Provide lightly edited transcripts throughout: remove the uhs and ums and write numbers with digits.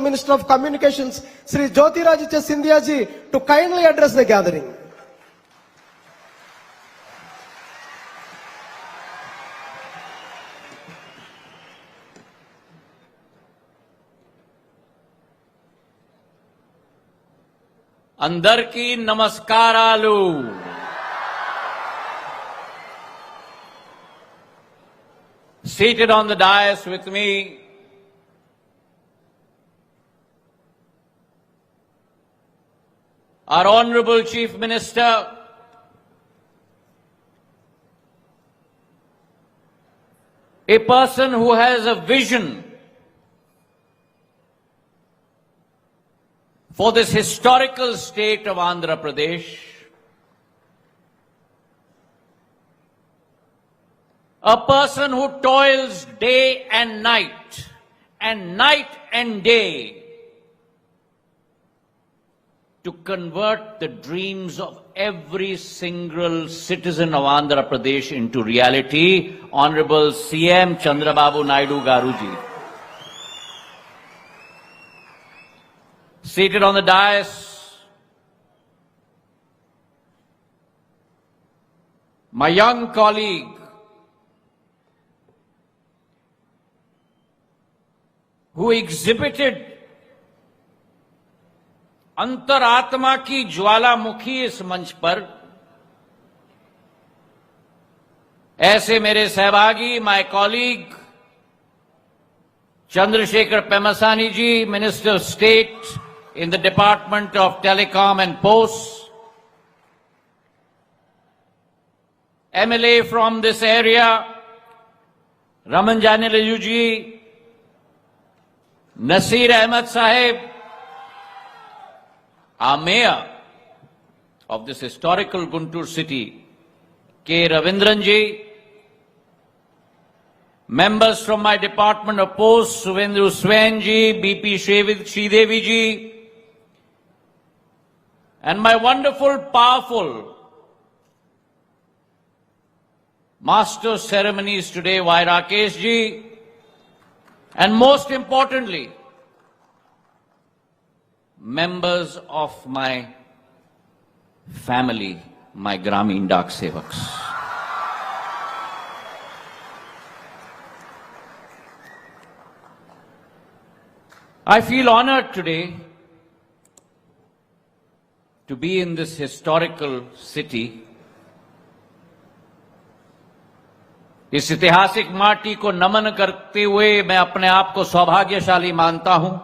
Honorable Minister of Communications, Sri Jyotiraditya Scindia ji, to kindly address the gathering. अंदरकी नमस्कारालु. Seated on the dais with me our Honorable Chief Minister, a person who has a vision for this historical state of Andhra Pradesh, a person who toils day and night and day to convert the dreams of every single citizen of Andhra Pradesh into reality, Honorable CM Chandrababu Naidu Garuji. Seated on the dais, my young colleague, who exhibited अंतरात्मा की ज्वालामुखी इस मंच पर, ऐसे मेरे सहभागी, my colleague Chandrasekhar Pemasani ji, Minister of State in the Department of Telecom and Posts, MLA from this area, Ramanjani Raju ji, Nasir Ahmed Sahib, our mayor of this historical Guntur city, K. Ravindran ji, members from my Department of Posts, Suvendru Swain ji, BP Sridevi ji, and my wonderful, powerful master of ceremonies today, Y. Rakesh ji, and most importantly, members of my family, my Gramin Dak Sevaks. I feel honored today to be in this historical city. इस ऐतिहासिक माटी को नमन करते हुए मैं अपने आप को सौभाग्यशाली मानता हूं.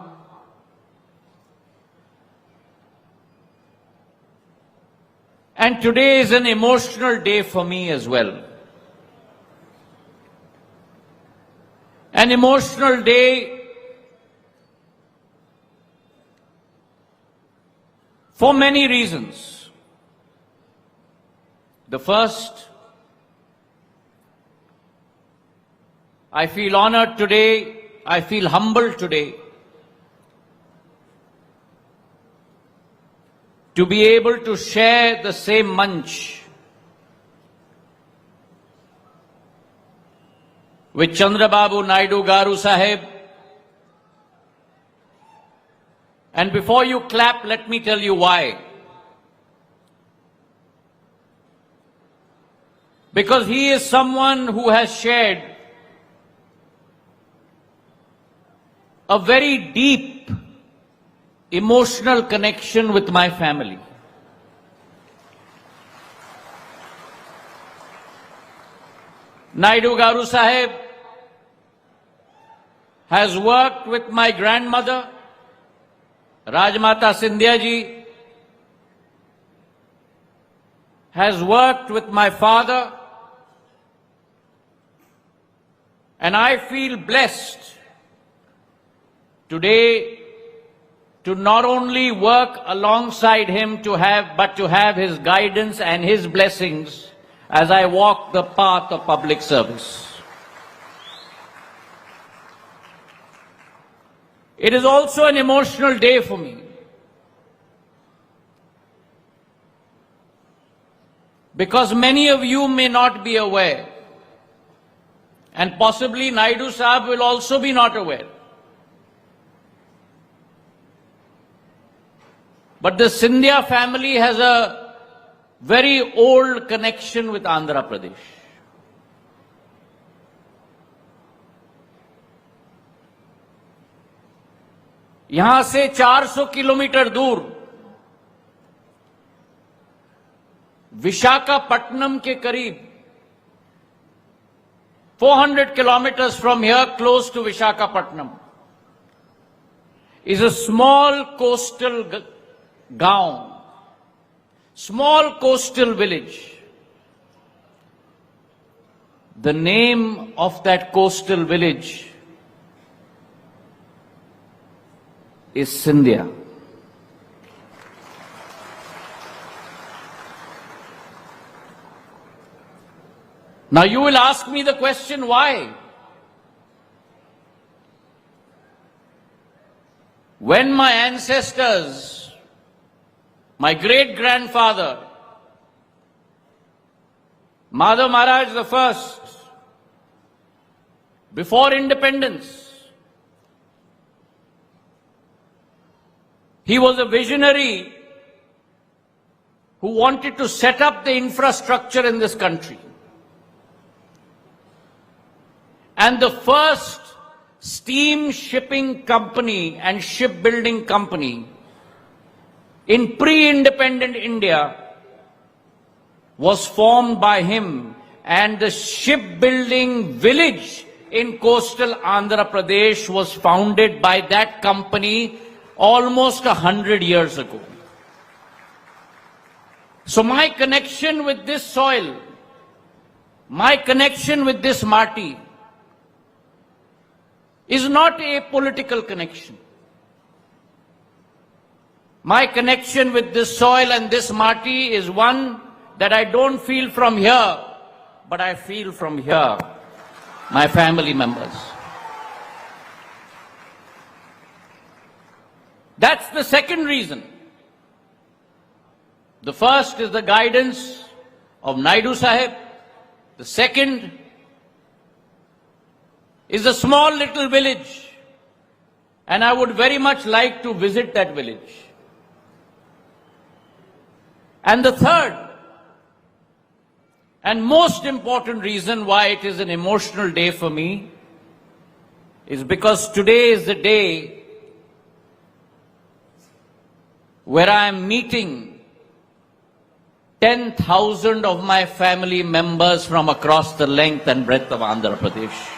And today is an emotional day for me as well. An emotional day for many reasons. The first, I feel honored today, I feel humbled today to be able to share the same manch with Chandrababu Naidu Garu Sahib. And before you clap, let me tell you why. Because he is someone who has shared a very deep emotional connection with my family. Naidu Garu Sahib has worked with my grandmother, Rajmata Scindia ji, has worked with my father, and I feel blessed today to not only work alongside him but to have his guidance and his blessings as I walk the path of public service. It is also an emotional day for me, because many of you may not be aware, and possibly Naidu Sahib will also be not aware, But the Scindia family has a very old connection with Andhra Pradesh. यहां से 400 kilometre दूर विशाखापट्टनम के करीब 400 kilometers from here, close to Visakhapatnam, is a small coastal gaon, small coastal village. The name of that coastal village is Scindia. Now you will ask me the question, why? When my ancestors, my great-grandfather, Madhav Maharaj the first, before independence, he was a visionary who wanted to set up the infrastructure in this country. And the first steam shipping company and shipbuilding company in pre-independent India was formed by him, and the shipbuilding village in coastal Andhra Pradesh was founded by that company almost 100 years ago. So my connection with this soil, my connection with this Mati, is not a political connection. My connection with this soil and this Mati is one that I don't feel from here, but I feel from here, my family members. That's the second reason. The first is the guidance of Naidu Sahib. The second is a small little village, and I would very much like to visit that village. And the third and most important reason why it is an emotional day for me is because today is the day where I am meeting 10,000 of my family members from across the length and breadth of Andhra Pradesh.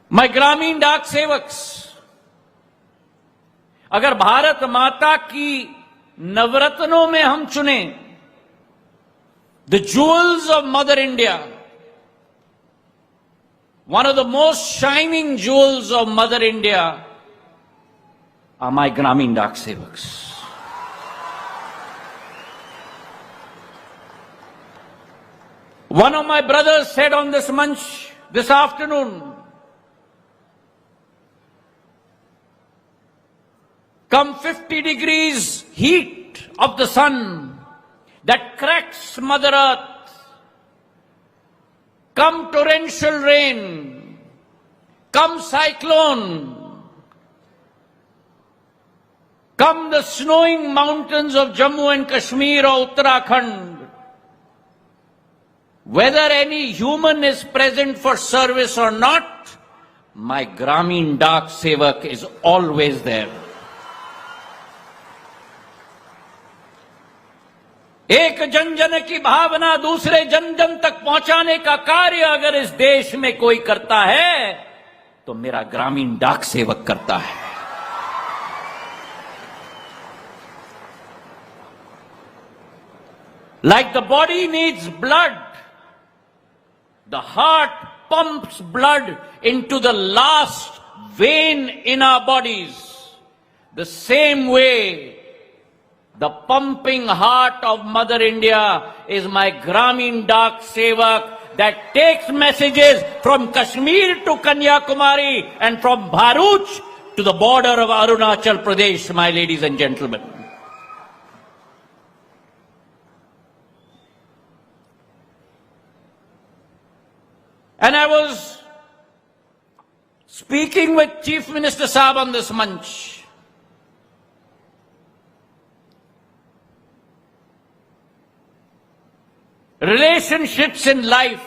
My Gramin Dak Sevaks, अगर भारत माता की नवरत्नों में हम चुने, the jewels of Mother India, one of the most shining jewels of Mother India are my Gramin Dak Sevaks. One of my brothers said on this manch this afternoon, come 50 degrees heat of the sun that cracks Mother Earth, come torrential rain, come cyclone, come the snowing mountains of Jammu and Kashmir or Uttarakhand, whether any human is present for service or not, my Gramin Dak Sevak is always there. एक जन जन की भावना दूसरे जन जन तक पहुंचाने का कार्य अगर इस देश में कोई करता है तो मेरा ग्रामीण डाक सेवक करता है. Like the body needs blood, the heart pumps blood into the last vein in our bodies. The same way, the pumping heart of Mother India is my Gramin Dak Sevak that takes messages from Kashmir to Kanyakumari and from Bharuch to the border of Arunachal Pradesh, my ladies and gentlemen. And I was Speaking with Chief Minister Saab on this manch, relationships in life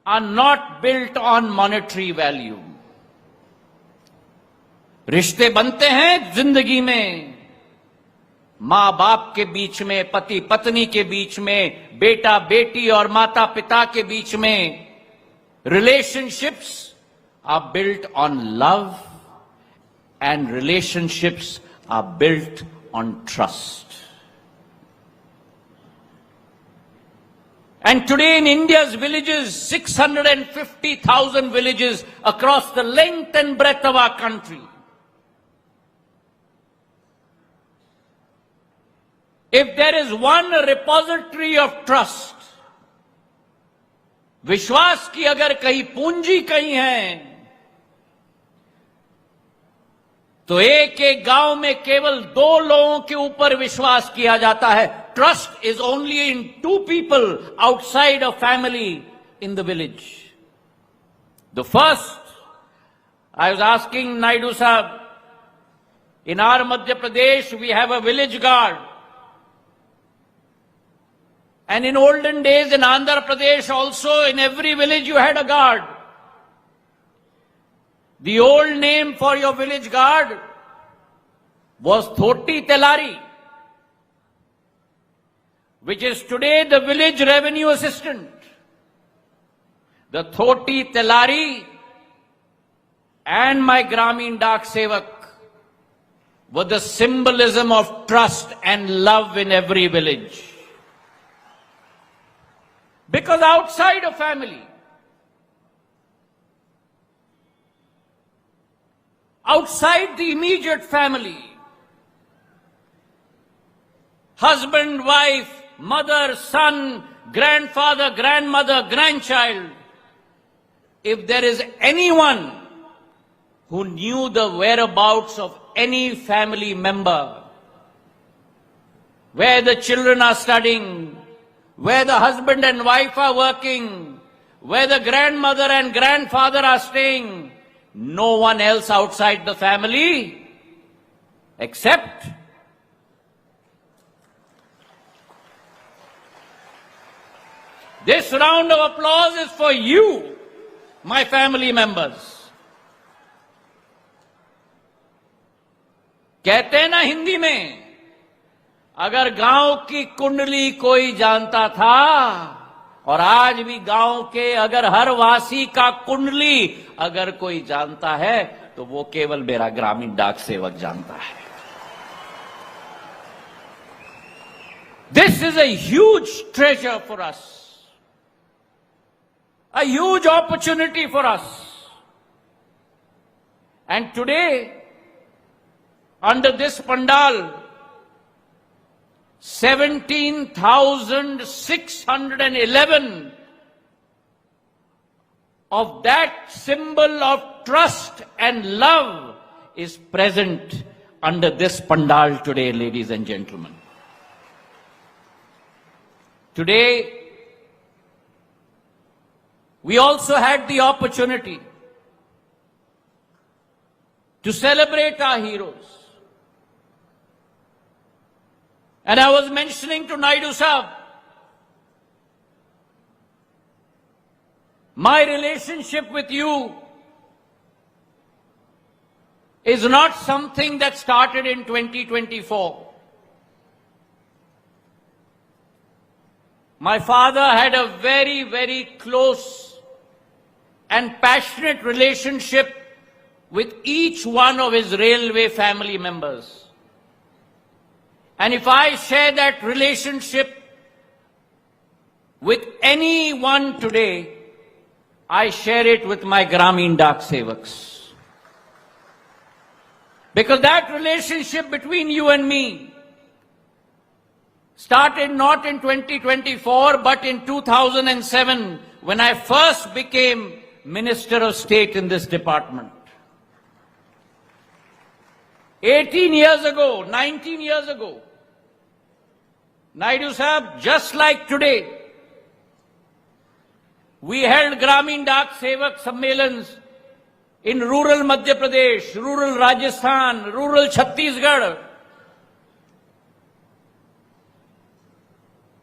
are not built on monetary value. रिश्ते बनते हैं जिंदगी में मां बाप के बीच में, पति पत्नी के बीच में, बेटा बेटी और माता पिता के बीच में. Relationships are built on love and relationships are built on trust. And today in India's villages, 650,000 villages across the length and breadth of our country, if there is one repository of trust, विश्वास की अगर कहीं पूंजी कहीं है, तो एक एक गांव में केवल 2 लोगों के ऊपर विश्वास किया जाता है. Trust is only in 2 people outside a family in the village. The first, I was asking Naidu Sahab, in our Madhya Pradesh we have a village guard. And in olden days in Andhra Pradesh also, in every village you had a guard. The old name for your village guard was Thoti Telari, which is today the village revenue assistant. The Thoti Telari and my Gramin Dak Sevak were the symbolism of trust and love in every village. Because outside a family, outside the immediate family, husband, wife, mother, son, grandfather, grandmother, grandchild, if there is anyone who knew the whereabouts of any family member, where the children are studying, where the husband and wife are working, where the grandmother and grandfather are staying, no one else outside the family except this round of applause is for you, my family members. कहते हैं ना हिंदी में, अगर गांव की कुंडली कोई जानता था, और आज भी गांव के अगर हर वासी का कुंडली अगर कोई जानता है, तो वो केवल मेरा ग्रामीण डाक सेवक जानता है. This is a huge treasure for us, a huge opportunity for us. And today, under this pandal, 17,611 of that symbol of trust and love is present under this pandal today, ladies and gentlemen. Today, we also had the opportunity to celebrate our heroes. And I was mentioning to Naidu Sahab, my relationship with you is not something that started in 2024. My father had a very, very close and passionate relationship with each one of his railway family members. And if I share that relationship with anyone today, I share it with my Gramin Dak Sevaks. Because that relationship between you and me started not in 2024, but in 2007, when I first became Minister of State in this department. 18 years ago, 19 years ago, Naidu Sahab, just like today, We held Gramin Dak Sevak Sammelans in rural Madhya Pradesh, rural Rajasthan, rural Chhattisgarh,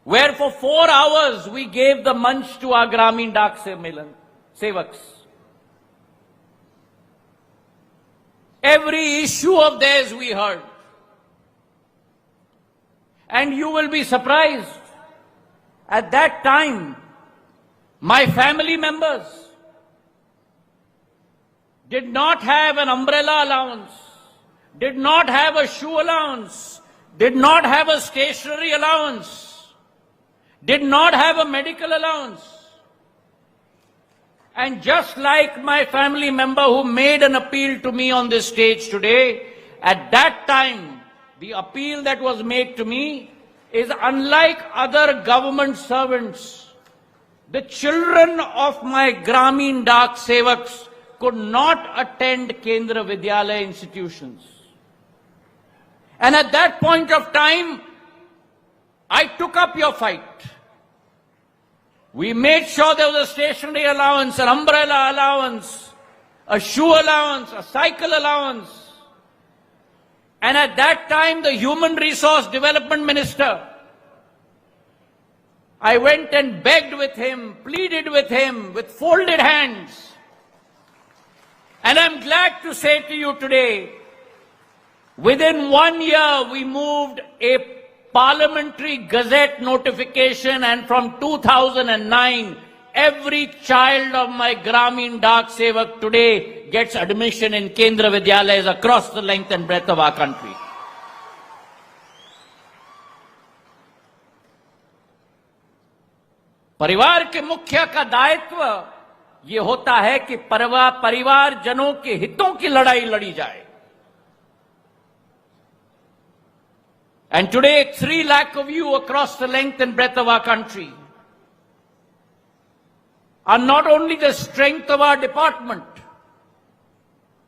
where for 4 hours we gave the munch to our Gramin Dak Sevaks. Every issue of theirs we heard. And you will be surprised, at that time, my family members did not have an umbrella allowance, did not have a shoe allowance, did not have a stationery allowance, did not have a medical allowance. And just like my family member who made an appeal to me on this stage today, at that time, the appeal that was made to me is unlike other government servants. The children of my Gramin Dak Sevaks could not attend Kendra Vidyalaya institutions. And at that point of time, I took up your fight. We made sure there was a stationery allowance, an umbrella allowance, a shoe allowance, a cycle allowance. And at that time, the Human Resource Development Minister, I went and begged with him, pleaded with him with folded hands. And I'm glad to say to you today, within 1 year, we moved a parliamentary gazette notification, and from 2009, every child of my Gramin Dak Sevak today gets admission in Kendra Vidyalayas across the length and breadth of our country. परिवार के मुखिया का दायित्व ये होता है कि परिवार जनों के हितों की लड़ाई लड़ी जाए. And today, 3 lakh of you across the length and breadth of our country are not only the strength of our department,